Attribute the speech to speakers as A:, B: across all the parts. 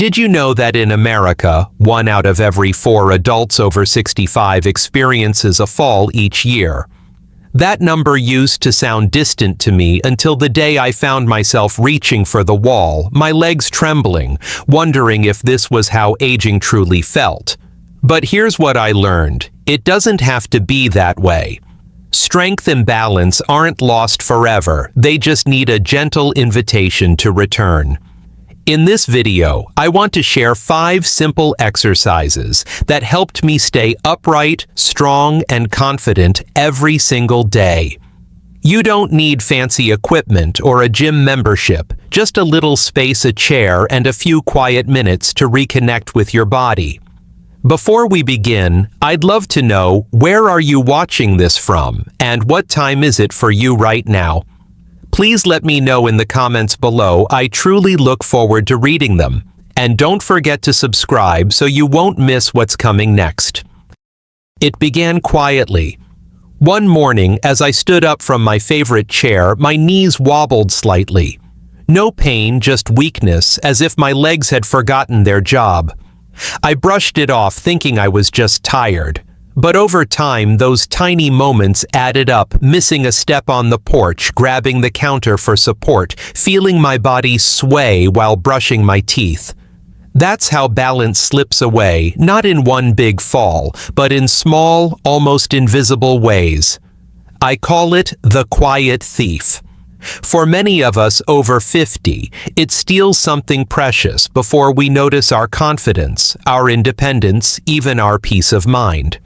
A: Did you know that in America, 1 out of every 4 adults over 65 experiences a fall each year? That number used to sound distant to me until the day I found myself reaching for the wall, my legs trembling, wondering if this was how aging truly felt. But here's what I learned: it doesn't have to be that way. Strength and balance aren't lost forever, they just need a gentle invitation to return. In this video, I want to share 5 simple exercises that helped me stay upright, strong, and confident every single day. You don't need fancy equipment or a gym membership, just a little space, a chair, and a few quiet minutes to reconnect with your body. Before we begin, I'd love to know, where are you watching this from, and what time is it for you right now? Please let me know in the comments below. I truly look forward to reading them. And don't forget to subscribe so you won't miss what's coming next. It began quietly. One morning, as I stood up from my favorite chair, my knees wobbled slightly. No pain, just weakness, as if my legs had forgotten their job. I brushed it off, thinking I was just tired. But over time, those tiny moments added up, missing a step on the porch, grabbing the counter for support, feeling my body sway while brushing my teeth. That's how balance slips away, not in one big fall, but in small, almost invisible ways. I call it the quiet thief. For many of us over 50, it steals something precious before we notice: our confidence, our independence, even our peace of mind.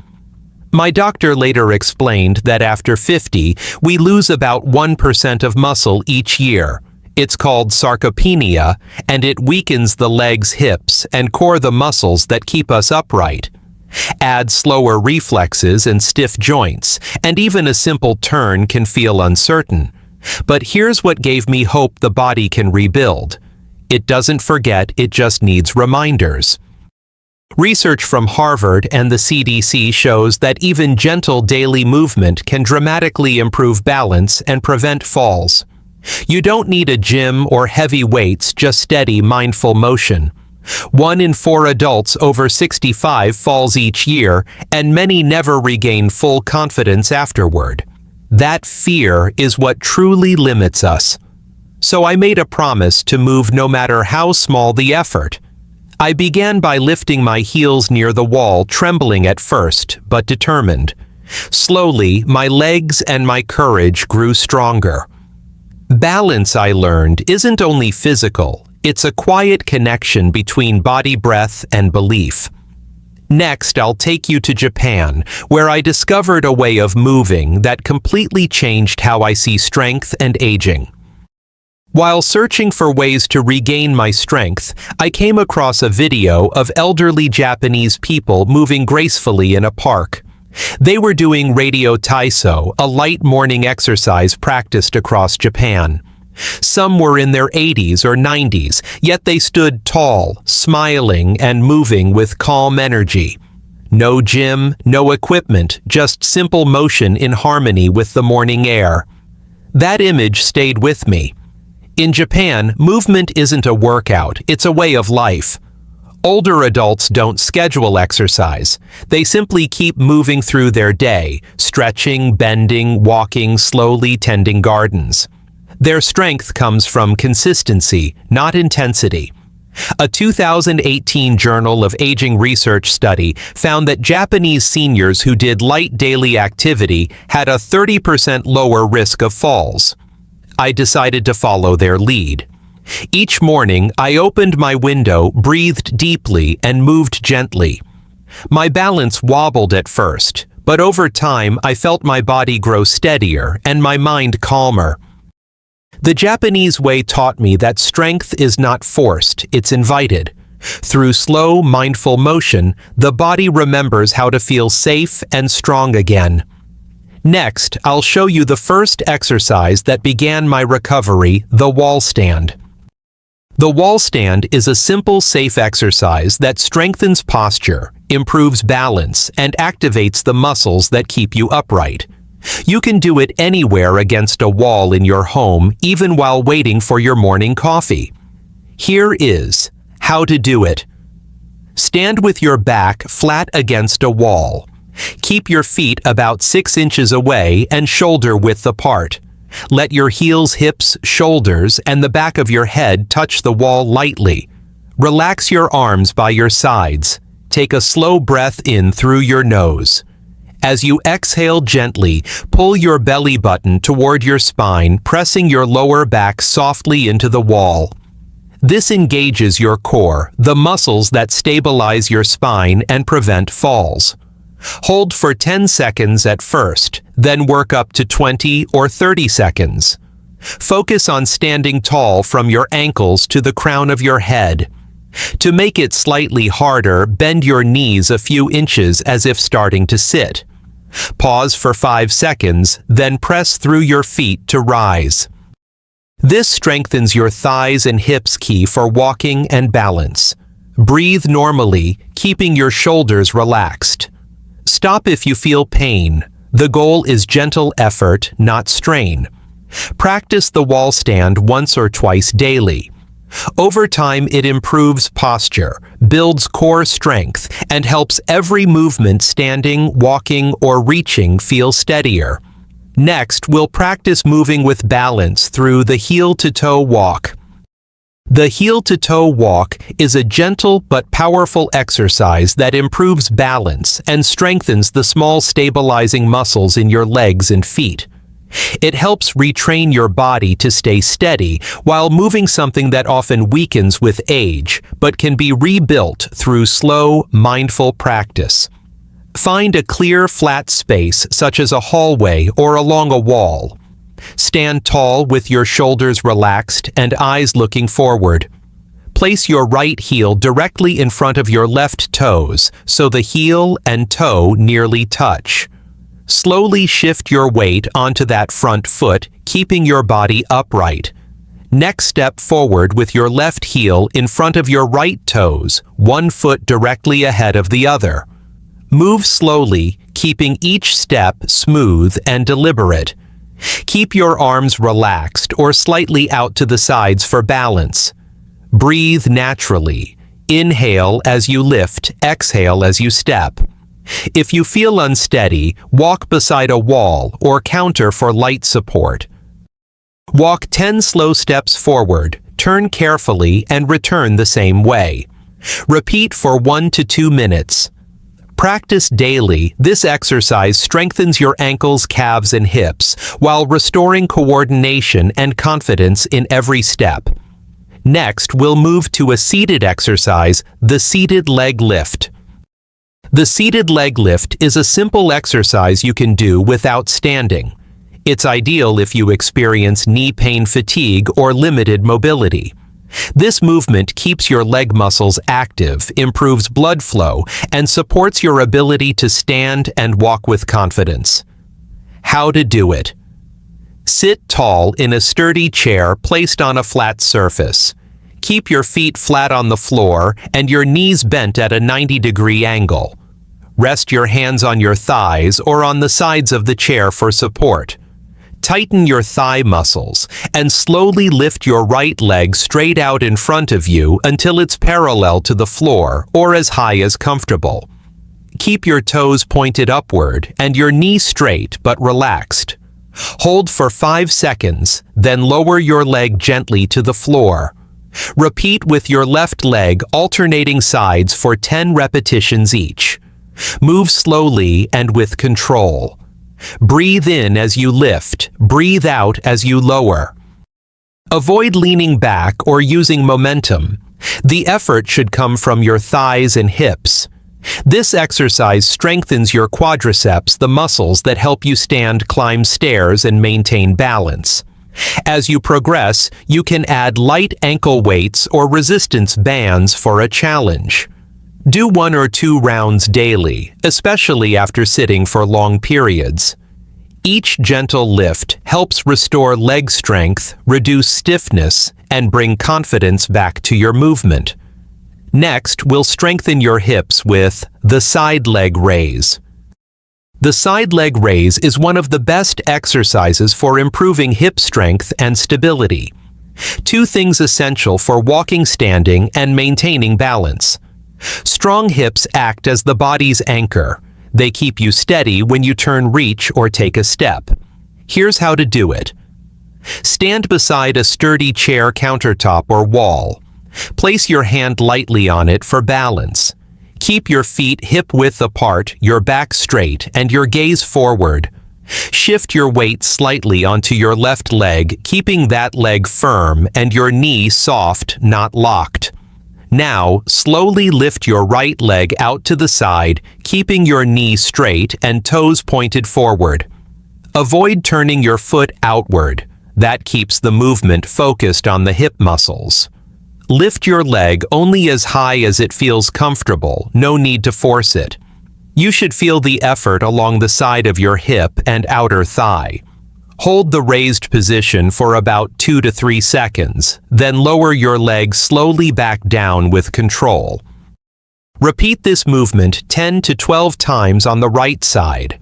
A: My doctor later explained that after 50, we lose about 1% of muscle each year. It's called sarcopenia, and it weakens the legs, hips, and core, the muscles that keep us upright. Add slower reflexes and stiff joints, and even a simple turn can feel uncertain. But here's what gave me hope: the body can rebuild. It doesn't forget, it just needs reminders. Research from Harvard and the CDC shows that even gentle daily movement can dramatically improve balance and prevent falls. You don't need a gym or heavy weights, just steady, mindful motion. 1 in 4 adults over 65 falls each year, and many never regain full confidence afterward. That fear is what truly limits us. So I made a promise to move no matter how small the effort. I began by lifting my heels near the wall, trembling at first, but determined. Slowly, my legs and my courage grew stronger. Balance, I learned, isn't only physical, it's a quiet connection between body, breath, and belief. Next, I'll take you to Japan, where I discovered a way of moving that completely changed how I see strength and aging. While searching for ways to regain my strength, I came across a video of elderly Japanese people moving gracefully in a park. They were doing radio taiso, a light morning exercise practiced across Japan. Some were in their 80s or 90s, yet they stood tall, smiling, and moving with calm energy. No gym, no equipment, just simple motion in harmony with the morning air. That image stayed with me. In Japan, movement isn't a workout, it's a way of life. Older adults don't schedule exercise. They simply keep moving through their day, stretching, bending, walking, slowly tending gardens. Their strength comes from consistency, not intensity. A 2018 Journal of Aging research study found that Japanese seniors who did light daily activity had a 30% lower risk of falls. I decided to follow their lead. Each morning, I opened my window, breathed deeply, and moved gently. My balance wobbled at first, but over time I felt my body grow steadier and my mind calmer. The Japanese way taught me that strength is not forced, it's invited. Through slow, mindful motion, the body remembers how to feel safe and strong again. Next, I'll show you the first exercise that began my recovery: the wall stand. The wall stand is a simple, safe exercise that strengthens posture, improves balance, and activates the muscles that keep you upright. You can do it anywhere against a wall in your home, even while waiting for your morning coffee. Here is How to do it. Stand with your back flat against a wall. Keep your feet about 6 inches away and shoulder width apart. Let your heels, hips, shoulders, and the back of your head touch the wall lightly. Relax your arms by your sides. Take a slow breath in through your nose. As you exhale gently, pull your belly button toward your spine, pressing your lower back softly into the wall. This engages your core, the muscles that stabilize your spine and prevent falls. Hold for 10 seconds at first, then work up to 20 or 30 seconds. Focus on standing tall from your ankles to the crown of your head. To make it slightly harder, bend your knees a few inches as if starting to sit. Pause for 5 seconds, then press through your feet to rise. This strengthens your thighs and hips, key for walking and balance. Breathe normally, keeping your shoulders relaxed. Stop if you feel pain. The goal is gentle effort, not strain. Practice the wall stand once or twice daily. Over time, it improves posture, builds core strength, and helps every movement, standing, walking, or reaching, feel steadier. Next, we'll practice moving with balance through the heel-to-toe walk. The heel-to-toe walk is a gentle but powerful exercise that improves balance and strengthens the small stabilizing muscles in your legs and feet. It helps retrain your body to stay steady while moving something that often weakens with age, but can be rebuilt through slow, mindful practice. Find a clear, flat space, such as a hallway or along a wall. Stand tall with your shoulders relaxed and eyes looking forward. Place your right heel directly in front of your left toes, so the heel and toe nearly touch. Slowly shift your weight onto that front foot, keeping your body upright. Next, step forward with your left heel in front of your right toes, one foot directly ahead of the other. Move slowly, keeping each step smooth and deliberate. Keep your arms relaxed or slightly out to the sides for balance. Breathe naturally. Inhale as you lift, exhale as you step. If you feel unsteady, walk beside a wall or counter for light support. Walk 10 slow steps forward, turn carefully, and return the same way. Repeat for 1 to 2 minutes. Practice daily. This exercise strengthens your ankles, calves, and hips while restoring coordination and confidence in every step. Next, we'll move to a seated exercise, the seated leg lift. The seated leg lift is a simple exercise you can do without standing. It's ideal if you experience knee pain, fatigue, or limited mobility. This movement keeps your leg muscles active, improves blood flow, and supports your ability to stand and walk with confidence. How to do it. Sit tall in a sturdy chair placed on a flat surface. Keep your feet flat on the floor and your knees bent at a 90-degree angle. Rest your hands on your thighs or on the sides of the chair for support. Tighten your thigh muscles and slowly lift your right leg straight out in front of you until it's parallel to the floor or as high as comfortable. Keep your toes pointed upward and your knee straight but relaxed. Hold for 5 seconds, then lower your leg gently to the floor. Repeat with your left leg alternating sides for 10 repetitions each. Move slowly and with control. Breathe in as you lift, breathe out as you lower. Avoid leaning back or using momentum. The effort should come from your thighs and hips. This exercise strengthens your quadriceps, the muscles that help you stand, climb stairs, and maintain balance. As you progress, you can add light ankle weights or resistance bands for a challenge. Do 1 or 2 rounds daily, especially after sitting for long periods. Each gentle lift helps restore leg strength, reduce stiffness, and bring confidence back to your movement. Next, we'll strengthen your hips with the side leg raise. The side leg raise is one of the best exercises for improving hip strength and stability. Two things essential for walking, standing, and maintaining balance. Strong hips act as the body's anchor. They keep you steady when you turn, reach, or take a step. Here's how to do it. Stand beside a sturdy chair, countertop, or wall. Place your hand lightly on it for balance. Keep your feet hip-width apart, your back straight, and your gaze forward. Shift your weight slightly onto your left leg, keeping that leg firm and your knee soft, not locked. Now, slowly lift your right leg out to the side, keeping your knee straight and toes pointed forward. Avoid turning your foot outward. That keeps the movement focused on the hip muscles. Lift your leg only as high as it feels comfortable, no need to force it. You should feel the effort along the side of your hip and outer thigh. Hold the raised position for about 2 to 3 seconds, then lower your leg slowly back down with control. Repeat this movement 10 to 12 times on the right side.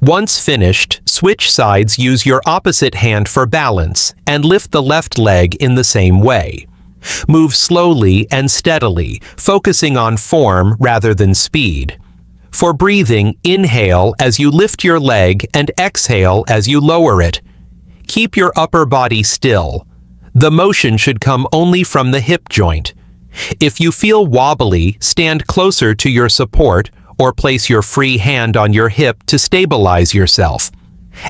A: Once finished, switch sides, use your opposite hand for balance, and lift the left leg in the same way. Move slowly and steadily, focusing on form rather than speed. For breathing, inhale as you lift your leg and exhale as you lower it. Keep your upper body still. The motion should come only from the hip joint. If you feel wobbly, stand closer to your support or place your free hand on your hip to stabilize yourself.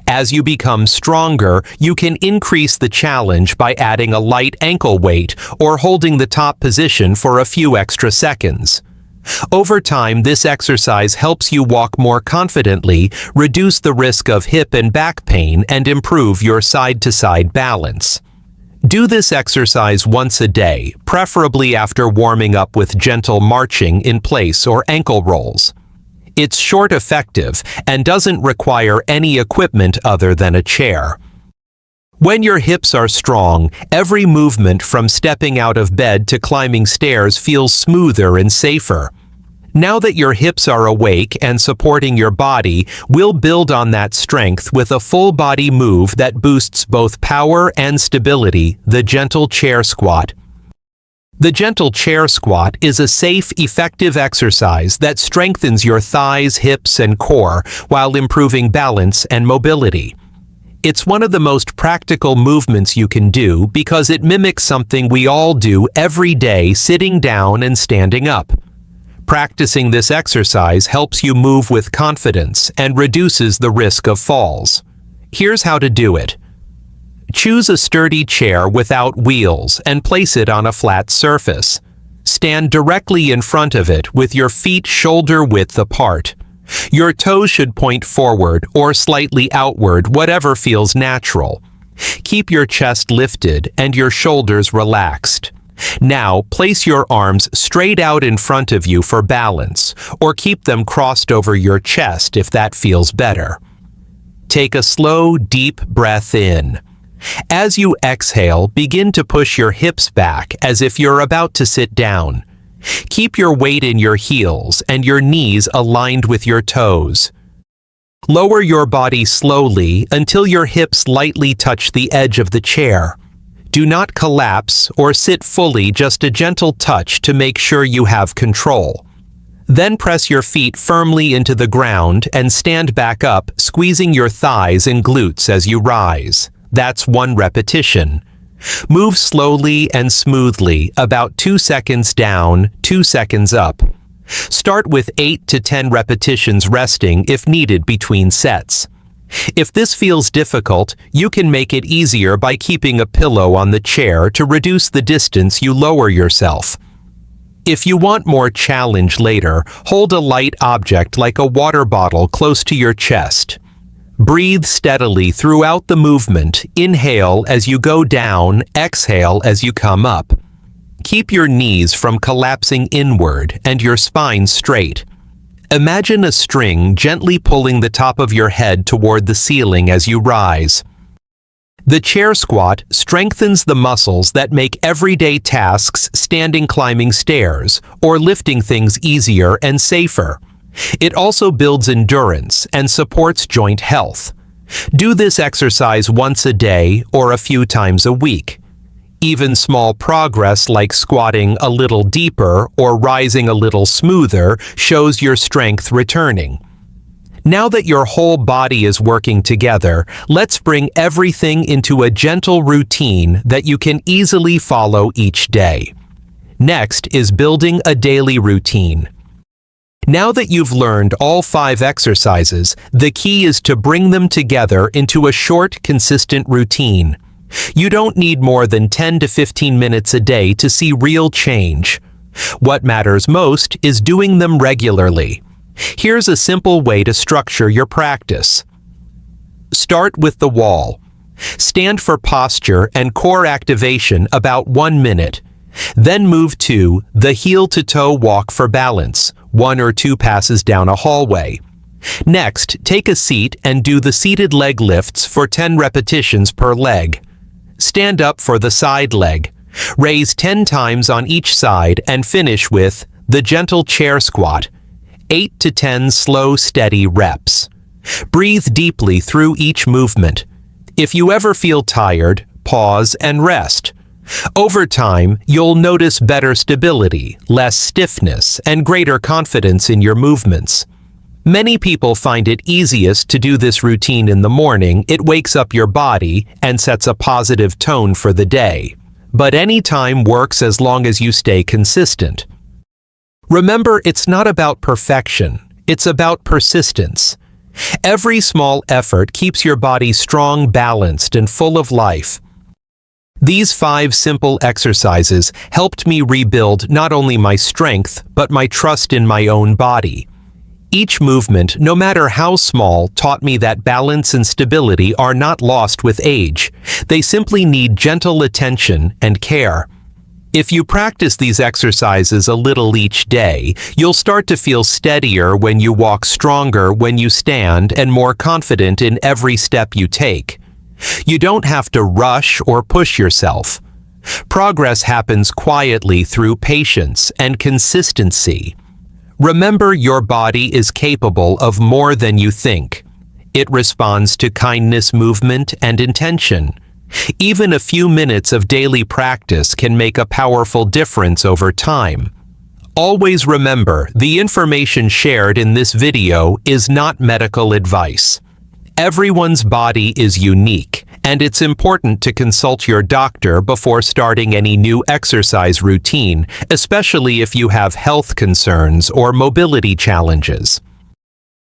A: As you become stronger, you can increase the challenge by adding a light ankle weight or holding the top position for a few extra seconds. Over time, this exercise helps you walk more confidently, reduce the risk of hip and back pain, and improve your side-to-side balance. Do this exercise once a day, preferably after warming up with gentle marching in place or ankle rolls. It's short, effective, and doesn't require any equipment other than a chair. When your hips are strong, every movement from stepping out of bed to climbing stairs feels smoother and safer. Now that your hips are awake and supporting your body, we'll build on that strength with a full body move that boosts both power and stability, the gentle chair squat. The gentle chair squat is a safe, effective exercise that strengthens your thighs, hips, and core while improving balance and mobility. It's one of the most practical movements you can do because it mimics something we all do every day, sitting down and standing up. Practicing this exercise helps you move with confidence and reduces the risk of falls. Here's how to do it. Choose a sturdy chair without wheels and place it on a flat surface. Stand directly in front of it with your feet shoulder-width apart. Your toes should point forward or slightly outward, whatever feels natural. Keep your chest lifted and your shoulders relaxed. Now, place your arms straight out in front of you for balance, or keep them crossed over your chest if that feels better. Take a slow, deep breath in. As you exhale, begin to push your hips back as if you're about to sit down. Keep your weight in your heels and your knees aligned with your toes. Lower your body slowly until your hips lightly touch the edge of the chair. Do not collapse or sit fully, just a gentle touch to make sure you have control. Then press your feet firmly into the ground and stand back up, squeezing your thighs and glutes as you rise. That's 1 repetition. Move slowly and smoothly, about 2 seconds down, 2 seconds up. Start with 8 to 10 repetitions, resting if needed between sets. If this feels difficult, you can make it easier by keeping a pillow on the chair to reduce the distance you lower yourself. If you want more challenge later, hold a light object like a water bottle close to your chest. Breathe steadily throughout the movement. Inhale as you go down, exhale as you come up. Keep your knees from collapsing inward and your spine straight. Imagine a string gently pulling the top of your head toward the ceiling as you rise. The chair squat strengthens the muscles that make everyday tasks, standing, climbing stairs, or lifting things easier and safer. It also builds endurance and supports joint health. Do this exercise once a day or a few times a week. Even small progress like squatting a little deeper or rising a little smoother shows your strength returning. Now that your whole body is working together, let's bring everything into a gentle routine that you can easily follow each day. Next is building a daily routine. Now that you've learned all 5 exercises, the key is to bring them together into a short, consistent routine. You don't need more than 10 to 15 minutes a day to see real change. What matters most is doing them regularly. Here's a simple way to structure your practice. Start with the wall. Stand for posture and core activation about 1 minute. Then move to the heel-to-toe walk for balance, 1 or 2 passes down a hallway. Next, take a seat and do the seated leg lifts for 10 repetitions per leg. Stand up for the side leg. Raise 10 times on each side and finish with the gentle chair squat, 8 to 10 slow, steady reps. Breathe deeply through each movement. If you ever feel tired, pause and rest. Over time, you'll notice better stability, less stiffness, and greater confidence in your movements. Many people find it easiest to do this routine in the morning. It wakes up your body and sets a positive tone for the day. But any time works as long as you stay consistent. Remember, it's not about perfection, it's about persistence. Every small effort keeps your body strong, balanced, and full of life. These 5 simple exercises helped me rebuild not only my strength, but my trust in my own body. Each movement, no matter how small, taught me that balance and stability are not lost with age. They simply need gentle attention and care. If you practice these exercises a little each day, you'll start to feel steadier when you walk, stronger when you stand, and more confident in every step you take. You don't have to rush or push yourself. Progress happens quietly through patience and consistency. Remember, your body is capable of more than you think. It responds to kindness, movement, and intention. Even a few minutes of daily practice can make a powerful difference over time. Always remember, the information shared in this video is not medical advice. Everyone's body is unique, and it's important to consult your doctor before starting any new exercise routine, especially if you have health concerns or mobility challenges.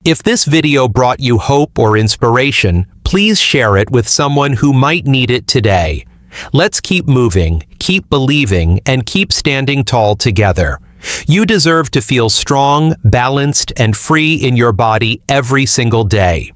A: If this video brought you hope or inspiration, please share it with someone who might need it today. Let's keep moving, keep believing, and keep standing tall together. You deserve to feel strong, balanced, and free in your body every single day.